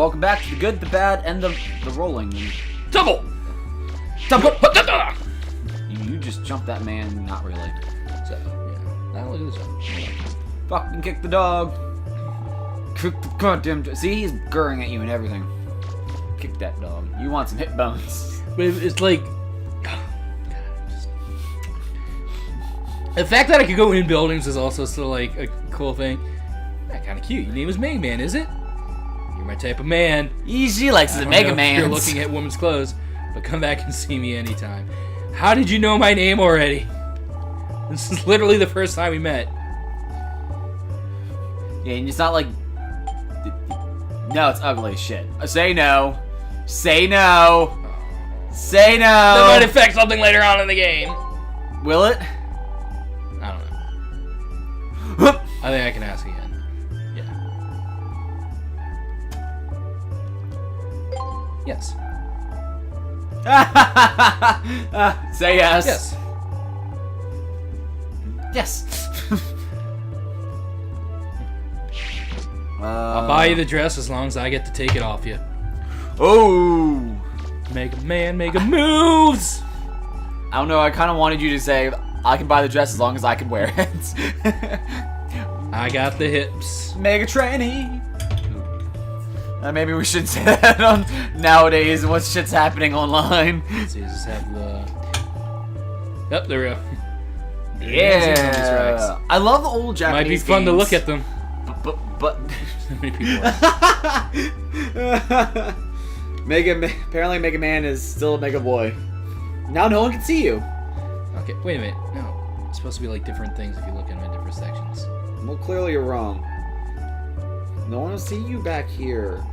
welcome back to the good, the bad, and the rolling. Double! You just jumped that man, not really. So, yeah. Now look at this one. Fucking kick the dog. Kick the goddamn dog. See, he's gurring at you and everything. Kick that dog. You want some hip bones. But it's like... The fact that I could go in buildings is also still like a cool thing. That kind of cute. Your name is Mega Man, is it? You're my type of man. Easy likes the Mega Man. You're looking at women's clothes, but come back and see me anytime. How did you know my name already? This is literally the first time we met. Yeah, and it's not like... No, it's ugly as shit. Say no. Say no. Say no. That might affect something later on in the game. Will it? I don't know. I think I can ask again. Yeah. Yes. Say yes. Yes. Yes. I'll buy you the dress as long as I get to take it off you. Oh. Mega Man, mega moves! I don't know, I kind of wanted you to say, I can buy the dress as long as I can wear it. I got the hips. Mega tranny. Maybe we should say that on nowadays, what shit's happening online. Let's see, just have the... Yep, there we go. Yeah. I love the old Japanese Might be fun games. to look at them. But How many people apparently Mega Man is still a Mega Boy. Now no one can see you. Okay, wait a minute. No. It's supposed to be like different things if you look at them in different sections. Well, clearly you're wrong. No one will see you back here.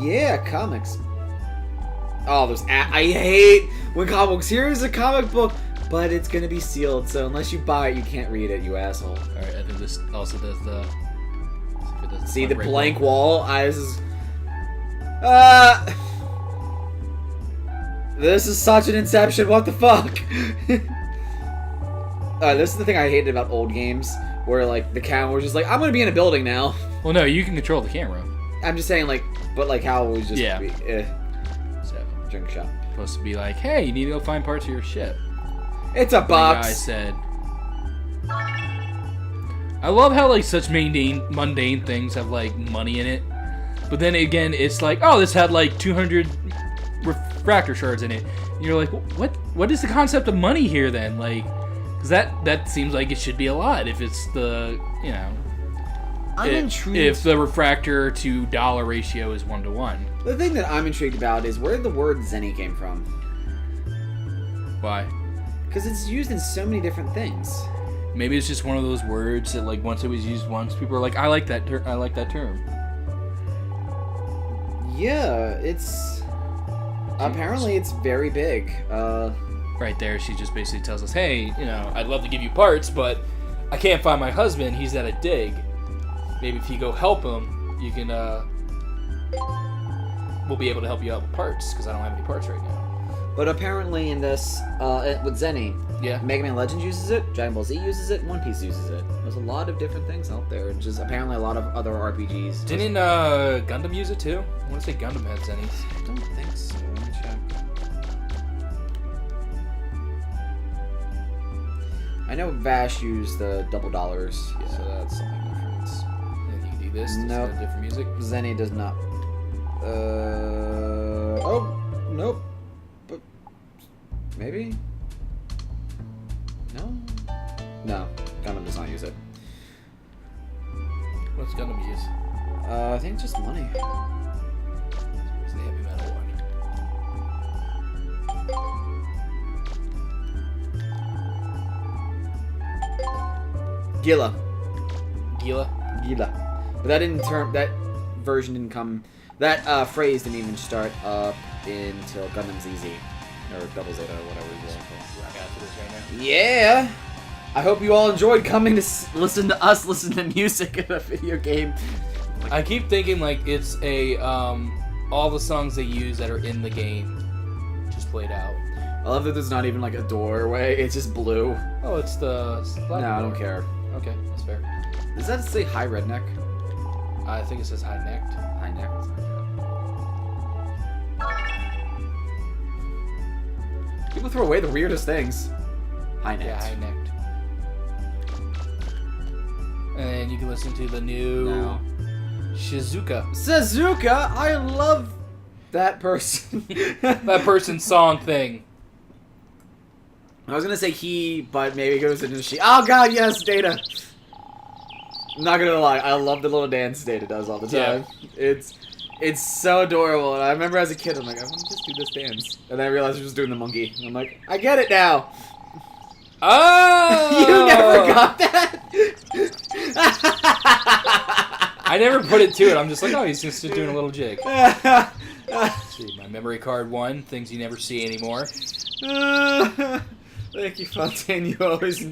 Yeah, comics. Oh, I hate when comic books. Here's a comic book, but it's gonna be sealed, so unless you buy it, you can't read it, you asshole. Alright, I think this also does the... See the blank wall? This is such an Inception, what the fuck? This is the thing I hated about old games, where like the camera was just like, I'm gonna be in a building now. Well, no, you can control the camera. I'm just saying, like, but like how it was just So, drink shop. supposed to be like, hey, you need to go find parts of your ship. It's a box. The guy said. I love how like such mundane things have like money in it, but then again, it's like, oh, this had like 200 refractor shards in it. And you're like, what is the concept of money here then? Like, because that seems like it should be a lot if it's the I'm intrigued. If the refractor to dollar ratio is 1-to-1. The thing that I'm intrigued about is where the word Zenny came from. Why? Because it's used in so many different things. Maybe it's just one of those words that, like, once it was used once, people are like, I like that term. Yeah, it's... Apparently it's very big. Right there, she just basically tells us, hey, I'd love to give you parts, but I can't find my husband. He's at a dig. Maybe if you go help him, you can, we'll be able to help you out with parts, because I don't have any parts right now. But apparently in this, with Zenny, yeah, Mega Man Legends uses it, Dragon Ball Z uses it, One Piece uses it. There's a lot of different things out there, and just apparently a lot of other RPGs. Didn't Gundam use it too? I want to say Gundam had Zennies. I don't think so. Let me check. I know Vash used the $double, yeah. so that's something different. And you can do this. Nope. Different music. Zenny does not. Oh, nope. But maybe. No, Gundam does not use it. What's Gundam use? I think it's just money. It's the heavy metal one. Gila. Gila? But that version didn't come, that phrase didn't even start up until Gundam ZZ, or Double Zeta, or whatever it was. I got to this right now. Yeah! I hope you all enjoyed coming to listen to us listen to music in a video game. I keep thinking like it's a, all the songs they use that are in the game just played out. I love that there's not even like a doorway, it's just blue. Oh, it's the... No, I don't care. Okay, that's fair. Does that say hi redneck? I think it says high necked. High neck. People throw away the weirdest things. High neck. Yeah, high necked. And then you can listen to the new Shizuka. Suzuka, I love that person. That person's song thing. I was gonna say he, but maybe it goes into she. Oh god, yes, Data. I'm not gonna lie, I love the little dance Data does all the time. Yeah. It's so adorable, and I remember as a kid, I'm like, I want to just do this dance, and then I realized I was just doing the monkey. And I'm like, I get it now. Oh! You never got that? I never put it to it. I'm just like, oh, he's just doing a little jig. See, my memory card 1, things you never see anymore. Thank you, Fontaine. You always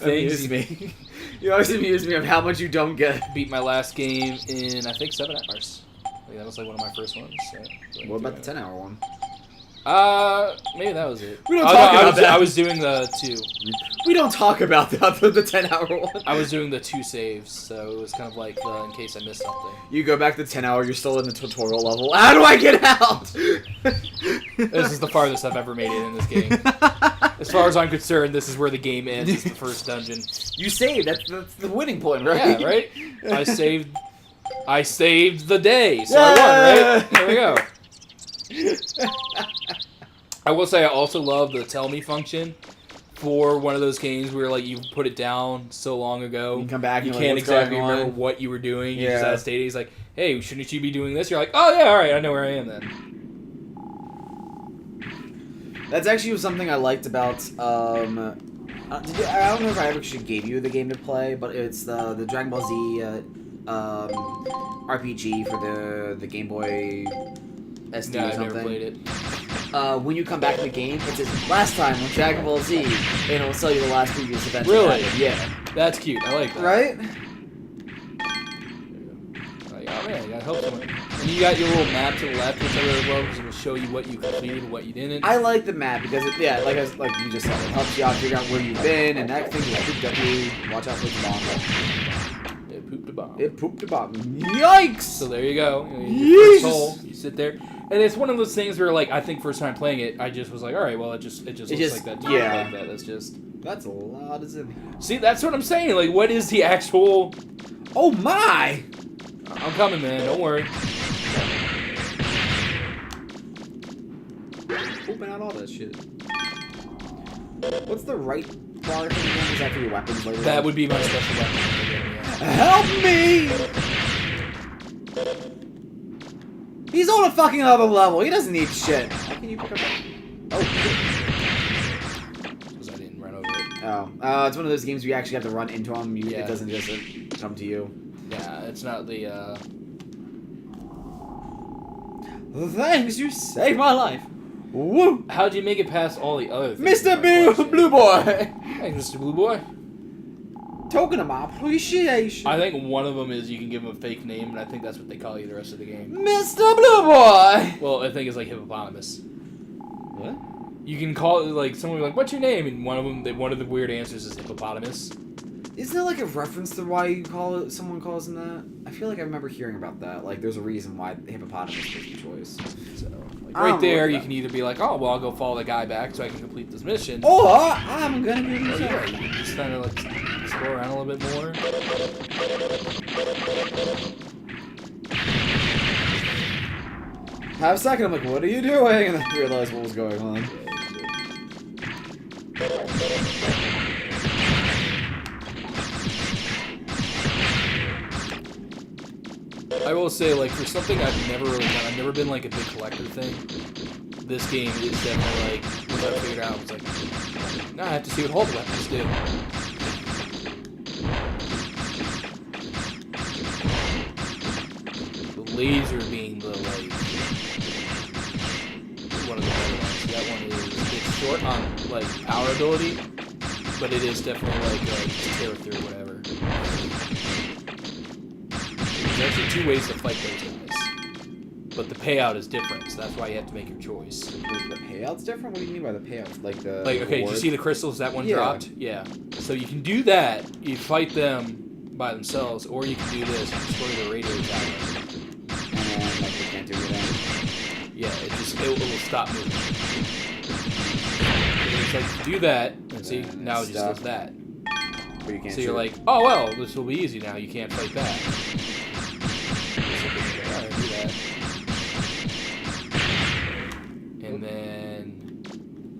amuse me. You always amuse me of how much you don't get. Beat my last game in, I think, 7 hours. Like, that was like one of my first ones. So, what about the 10-hour one? Maybe that was it. We don't talk about that. I was doing the 2. We don't talk about the 10-hour one. I was doing the 2 saves, so it was kind of like in case I missed something. You go back to 10-hour, you're still in the tutorial level. How do I get out? This is the farthest I've ever made it in this game. As far as I'm concerned, this is where the game ends. It's the first dungeon. You saved. That's the winning point, right? Yeah, right? I saved the day, so I won, right? There we go. I will say I also love the tell me function for one of those games where like you put it down so long ago. You come back and you you're can't like, exactly remember what you were doing. You Yeah. just ask Data, he's like, hey, shouldn't you be doing this? You're like, oh yeah, alright, I know where I am then. That's actually something I liked about I don't know if I ever actually gave you the game to play, but it's the Dragon Ball Z RPG for the Game Boy SD No, or I've something. never played it. When you come back to the game, it says last time on Dragon Ball Z, and it'll tell you the last previous event. Really? Yeah. That's cute. I like that. Right? Like, oh man, you gotta help someone. And you got your little map to the left, which I really love, because it'll show you what you completed and what you didn't. I like the map because like you just said, it helps you out figure out where you've been, and that thing will poop at you. Watch out for the bomb. It pooped a bomb. It pooped a bomb. Yikes! So there you go. Yeesh. First hole, you sit there, and it's one of those things where, like, I think first time playing it, I just was like, all right, well, it just looks like that. Yeah. Like that. That's a lot of zim. See, that's what I'm saying. Like, what is the actual? Oh my! I'm coming, man. Don't worry. Open out all that shit. What's the right bar thing again? Is that for your weapons later? That would be my special weapon. Help me! He's on a fucking other level. He doesn't need shit. How can you pick up that? Oh, shit. Because I didn't run over it. Oh. It's one of those games where you actually have to run into him. Yeah. It doesn't just come to you. Yeah, it's not the. Thanks, you saved my life. Woo! How'd you make it past all the other things? Mr. Blue Boy! Thanks, Mr. Blue Boy. Token of my appreciation. I think one of them is you can give him a fake name, and I think that's what they call you the rest of the game. Mr. Blue Boy! Well, I think it's like hippopotamus. What? You can call it like someone will be like, "What's your name?" And one of the weird answers is hippopotamus. Isn't there like a reference to why you call it? Someone calls him that? I feel like I remember hearing about that. Like, there's a reason why hippopotamus was the choice. So, like, right there, you can either be like, "Oh, well, I'll go follow the guy back so I can complete this mission," or I'm gonna give you yeah, you can just kind of like explore around a little bit more. Half a second, I'm like, what are you doing? And then I realized what was going on. I will say, like, for something I've never really done, I've never been like a big collector thing. This game is definitely like, once I figured out, it's like, now I have to see what all the weapons do. The laser being the, like, one of the better ones. That one it's short on, like, power ability, but it is definitely like, just tear through whatever. There's actually 2 ways to fight those guys, but the payout is different, so that's why you have to make your choice. The payout's different? What do you mean by the payout? Like okay, did you see the crystals that one Yeah. dropped? Yeah. So you can do that, you fight them, by themselves, or you can do this and destroy the radio tower. And like we can't do anything. Yeah, it will stop moving. It's like do that, and see now it just does that. But you can't so you're like, oh well, this will be easy now. You can't fight that. Alright, do that. And then.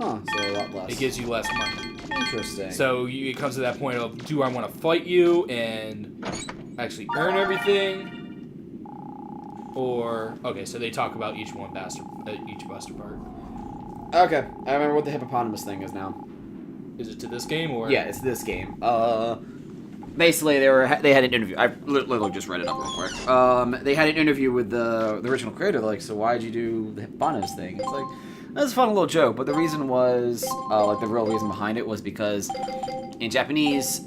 Huh? So a lot less. It gives you less money. Interesting. So it comes to that point of, do I want to fight you and actually earn everything? Or, okay, so they talk about each buster part. Okay, I remember what the hippopotamus thing is now. Is it to this game, or? Yeah, it's this game. Basically, they had an interview. I literally just read it up real quick. They had an interview with the original creator. They're like, so why'd you do the hippopotamus thing? It's like, that's a fun little joke, but the reason was, like the real reason behind it was because in Japanese,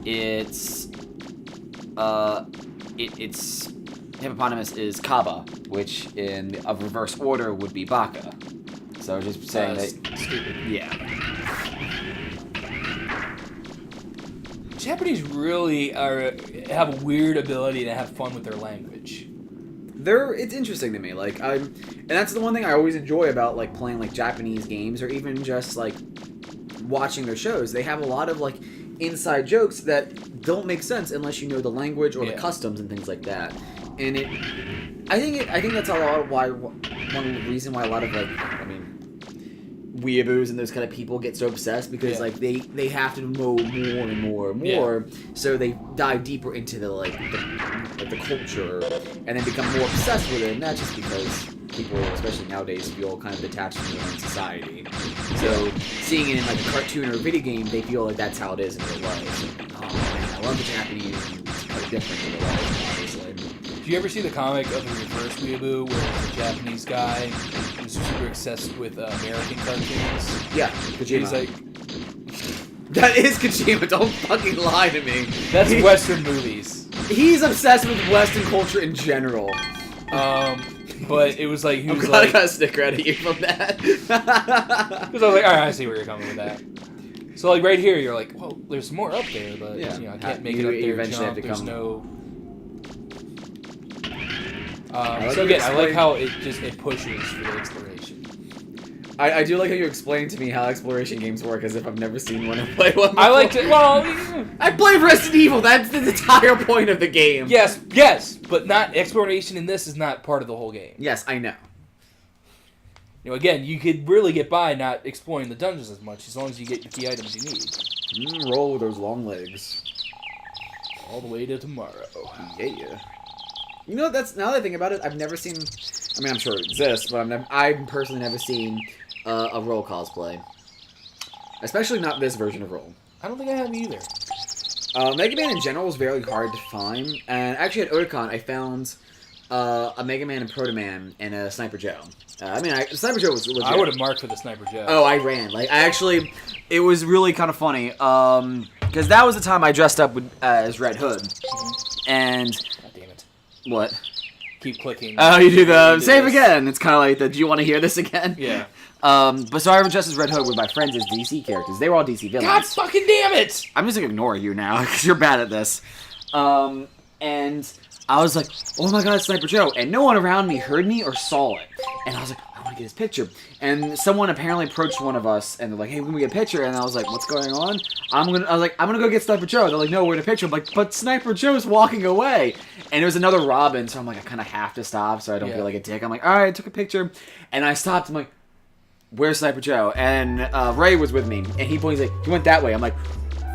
it's hippopotamus is kaba, which in a reverse order would be baka. So just saying that. Stupid. Yeah. Japanese really have a weird ability to have fun with their language. It's interesting to me, and that's the one thing I always enjoy about, like, playing, like, Japanese games, or even just, like, watching their shows. They have a lot of, like, inside jokes that don't make sense unless you know the language or the customs and things like that. And I think that's a lot of one reason why a lot of, like, weeaboos and those kind of people get so obsessed, because like they have to know more and more and more, so they dive deeper into the culture and then become more obsessed with it. And that's just because people, especially nowadays, feel kind of detached from their own society. So seeing it in like a cartoon or a video game, they feel like that's how it is in real life. So, oh man, I love the Japanese. It's quite different in real life, obviously. Did you ever see the comic of the reverse weeaboo where it's a Japanese guy who's super obsessed with American cartoons? Yeah, Kojima. He's like, that is Kojima. Don't fucking lie to me. That's Western movies. He's obsessed with Western culture in general. But it was like he was I got a sticker out of you from that. Because I was like, all right, I see where you're coming with that. So like right here, you're like, well, there's more up there, but you know, I can't make it up there. Eventually jump. have to There's come. no. So again, I like how it pushes for the exploration. I do like how you explained to me how exploration games work as if I've never seen one and played one before. I like to. Well, I played Resident Evil. That's the entire point of the game. Yes, but not exploration in this is not part of the whole game. Yes, I know. You know, again, you could really get by not exploring the dungeons as much as long as you get the key items you need. Roll with those long legs. All the way to tomorrow. Yeah. You know, now that I think about it, I've never seen. I mean, I'm sure it exists, but I've personally never seen a Roll cosplay. Especially not this version of Roll. I don't think I have either. Mega Man in general is very hard to find, and actually at Otakon I found a Mega Man and Proto Man and a Sniper Joe. Sniper Joe was legit. I would have marked for the Sniper Joe. Oh, I ran. It was really kind of funny, because that was the time I dressed up as Red Hood, and. God damn it. What? Keep clicking. Oh, you do the save again. It's kind of like the, do you want to hear this again? Yeah. But so I was dressed as Red Hood with my friends as DC characters. They were all DC villains. God fucking damn it! I'm just gonna ignore you now, because you're bad at this. And I was like, oh my god, Sniper Joe. And no one around me heard me or saw it. And I was like, I want to get his picture. And someone apparently approached one of us, and they're like, hey, can we get a picture? And I was like, what's going on? I was like, I'm gonna go get Sniper Joe. They're like, no, we're in a picture. I'm like, but Sniper Joe's walking away. And it was another Robin, so I'm like, I kind of have to stop so I don't feel like a dick. I'm like, all right, I took a picture. And I stopped. I'm like, where's Sniper Joe? And Ray was with me, and he went that way. I'm like,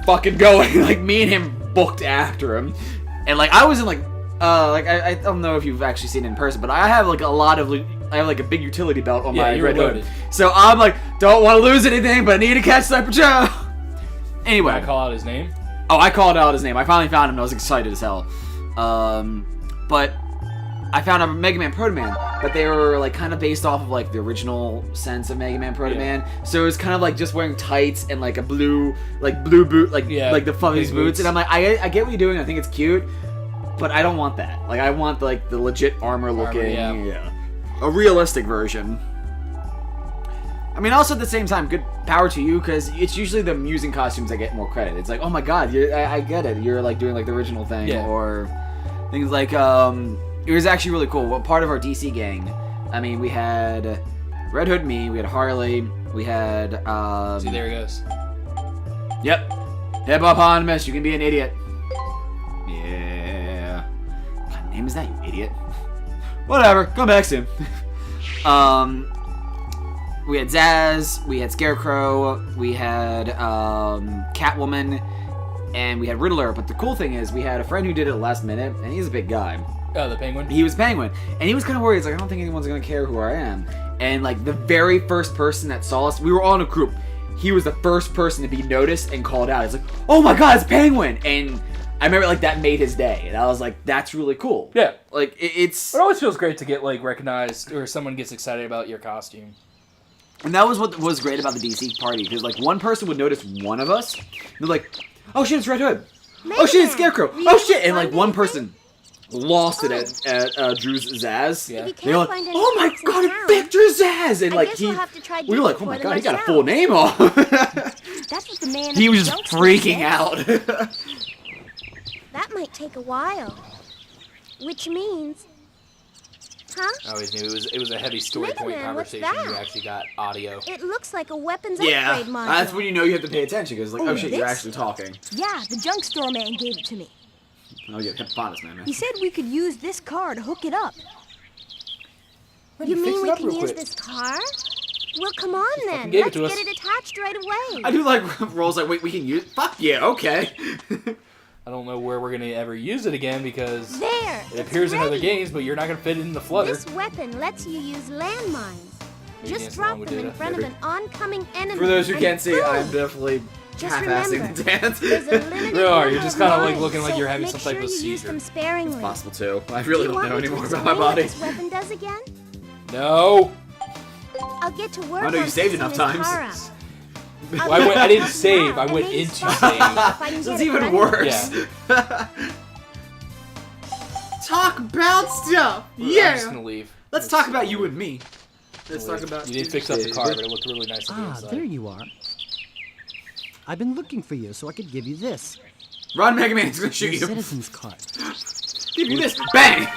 fucking going. Like, me and him booked after him. And like, I was in I don't know if you've actually seen it in person, but I have like a big utility belt on my Red Hood. So I'm like, don't want to lose anything, but I need to catch Sniper Joe. Anyway. Did I call out his name? Oh, I called out his name. I finally found him and I was excited as hell. But I found a Mega Man Proto Man, but they were like kind of based off of like the original sense of Mega Man Proto Man. So it was kind of like just wearing tights and like a blue boot, like the Fuzzy's boots. And I'm like, I get what you're doing. I think it's cute, but I don't want that. Like I want like the legit armor looking, a realistic version. I mean, also at the same time, good power to you, because it's usually the amusing costumes that get more credit. It's like, oh my god, I get it. You're like doing like the original thing, or things like it was actually really cool. What part of our DC gang? I mean, we had Red Hood, me, we had Harley, we had See, there he goes. Yep, hippopotamus. You can be an idiot. Yeah. What name is that, you idiot? Whatever. Come back soon. We had Zaz, we had Scarecrow, we had Catwoman, and we had Riddler. But the cool thing is, we had a friend who did it last minute, and he's a big guy. Oh, the Penguin? He was Penguin. And he was kind of worried. He's like, I don't think anyone's going to care who I am. And, like, the very first person that saw us, we were all in a group. He was the first person to be noticed and called out. He's like, oh my god, it's Penguin! And I remember, like, that made his day. And I was like, that's really cool. Yeah. Like, it's... It always feels great to get, like, recognized, or someone gets excited about your costume. And that was what was great about the DC party, because, like, one person would notice one of us, and they're like, oh shit, it's Red Hood. Oh shit, it's Scarecrow. Oh shit, and, like, one person lost it at Drew's Zaz. Yeah. They're like, oh my god, it's Victor Zaz! And, like, we were like, oh my god, he got a full name off. That's what the man He was just freaking out. That might take a while. Which means... Huh? I always knew it was a heavy story Mega point Man, what's conversation. You that? actually got audio. It looks like a weapons Yeah, upgrade module. that's when you know you have to pay attention, because, like, oh shit, you're this? actually talking. Yeah, the junk store man gave it to me. Oh yeah, hippopotamus, man. He said we could use this car to hook it up. Let You me fix mean it we up can real use quick. this car? Well, come on then. gave it Let's to get us. it attached right away. I do like rolls like, wait, we can use... Fuck yeah, okay. I don't know where we're going to ever use it again because There. it appears in other games, but you're not going to fit it in the flutter. This weapon lets you use landmines. Maybe Just dance drop along with them in Data. front of an oncoming enemy. For those who and can't see, boom! I'm definitely Just half-assing remember, the dance. There's a limited Really are, number you're just of kinda, like, lines, looking like so you're having make some type sure of you use seizure. them sparingly. Possible too. I really Do you don't want know me to anymore about explain my what body. this weapon does again? No! I'll get to work I know you on saved fixing enough this times. car up. Well, I didn't save, I And went maybe into spot save. it if I can So get it's it even running. worse. Yeah. Talk about stuff. I'm just going to leave. Let's talk about you and me. Let's Leave. talk about... You didn't fix up the car, but it looked really nice on the Ah, inside. there you are. I've been looking for you so I could give you this. Run, Mega Man, he's gonna shoot Your you. citizen's card. Give you this. Bang!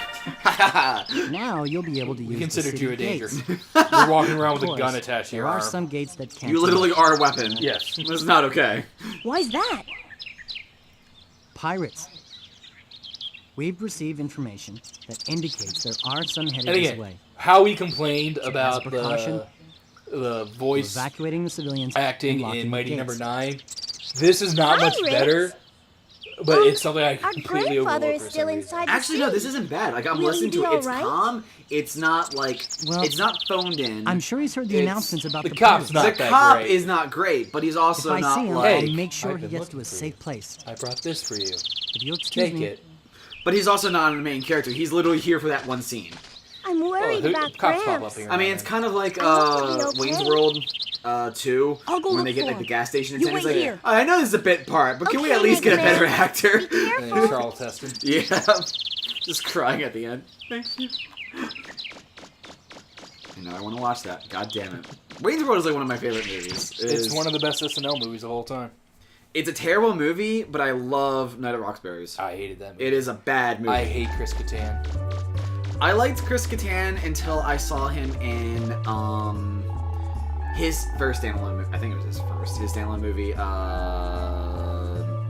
Now you'll be able to use We the considered city you a danger. gates. You're walking around with Of a gun course, attached to there your are arm. some gates that can't. You literally are a weapon. Yes. That's not okay. Why's that? Pirates. We've received information that indicates there are some headed And this again, way. how we complained As a about precaution, the We're voice evacuating the civilians. acting and locking in the Mighty gates. Number 9. This is not much Pirates? better, but it's something I Our completely grandfather overlooked is for still some reason. inside the Actually, no, this city. isn't bad. Like, I'm Will he listening be to it. It's alright? calm. It's not, like... Well, it's not phoned in. I'm sure he's heard the It's- announcements about the the cop's pirates. not the that cop great. is not great, but he's If also I not, see him, like... I'll make sure I've he been gets to looking a for you. safe place. I brought this for you. If you'll excuse Take me, it. But he's also not a main character. He's literally here for that one scene. I'm worried about cops pop up Gramps. here. I mean, it's kind of like I hope he'll be Wayne's okay. World 2, I'll go when look they get for like him. the gas station You attendants. wait Like, here. I know this is a bit part, but can we Okay, at least get a Mega better Man. actor? Be And careful. then Charles Heston. Yeah, just crying at the end. Thank you. I know, I want to watch that. God damn it. Wayne's World is like one of my favorite movies. It's one of the best SNL movies of all time. It's a terrible movie, but I love Night at Roxbury's. I hated that movie. It is a bad movie. I hate Chris Kattan. I liked Chris Kattan until I saw him in his first standalone movie. I think it was his standalone movie,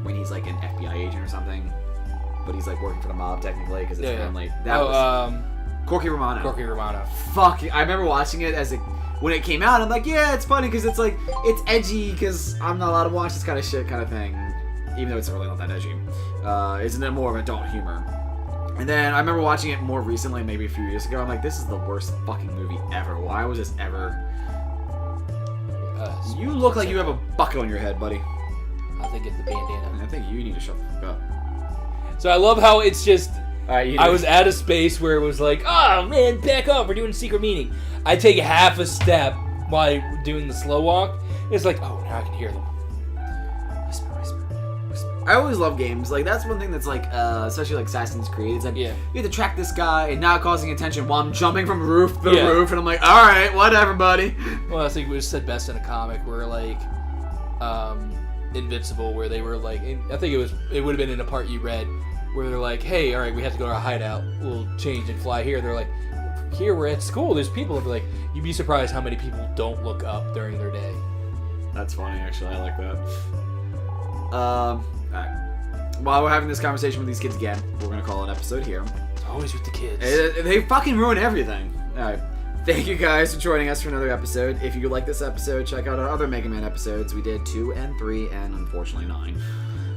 when he's like an FBI agent or something, but he's like working for the mob technically because it's family. That was Corky Romano. Corky Romano. Fuck, I remember watching it when it came out. I'm like, yeah, it's funny because it's like it's edgy because I'm not allowed to watch this kind of shit kind of thing, even though it's really not that edgy. Isn't it more of adult humor? And then I remember watching it more recently, maybe a few years ago. I'm like, this is the worst fucking movie ever. Why was this ever? You look like you have a bucket on your head, buddy. I think it's the bandana. I think you need to shut the fuck up. So I love how it's just. Alright, I was at a space where it was like, oh man, back up, we're doing a secret meeting. I take half a step while doing the slow walk. It's like, oh, now I can hear them. Whisper, whisper, whisper. I always love games. Like, that's one thing that's, like, especially, like, Assassin's Creed. It's like, you have to track this guy and not causing attention while I'm jumping from roof to roof, and I'm like, alright, whatever, buddy. Well, I think it was said best in a comic where, like, Invincible, where they were, like, I think it would have been in a part you read, where they're like, hey, alright, we have to go to our hideout. We'll change and fly here. They're like, here we're at school, there's people. And like, you'd be surprised how many people don't look up during their day. That's funny, actually. I like that. Alright. While we're having this conversation with these kids again, we're gonna call an episode here. Always with the kids. They fucking ruin everything. Alright. Thank you guys for joining us for another episode. If you like this episode, check out our other Mega Man episodes. We did 2 and 3 and unfortunately 9.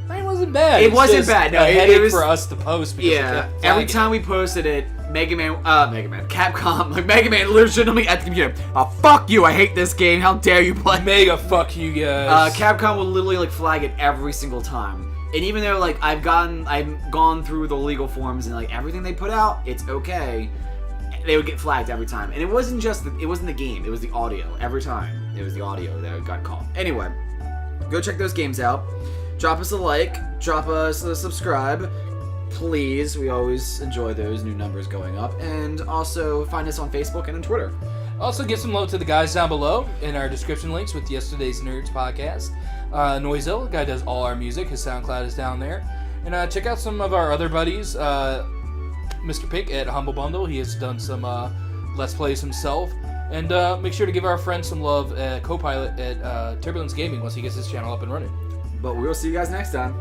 It wasn't bad. It wasn't bad. No, it was for us to post. Because every time we posted it, Capcom, like Mega Man legitimately at the computer. Oh, fuck you! I hate this game. How dare you play? Mega fuck you guys. Capcom will literally like flag it every single time. And even though like I've gone through the legal forms and like everything they put out, it's okay. They would get flagged every time. And it wasn't the game. It was the audio every time. It was the audio that got caught. Anyway, go check those games out. Drop us a like, drop us a subscribe, please. We always enjoy those new numbers going up. And also find us on Facebook and on Twitter. Also, give some love to the guys down below in our description links with yesterday's Nerds podcast. Noisel, the guy does all our music. His SoundCloud is down there. And check out some of our other buddies. Mr. Pink at Humble Bundle. He has done some Let's Plays himself. And make sure to give our friend some love, co-pilot at Turbulence Gaming once he gets his channel up and running. But we'll see you guys next time.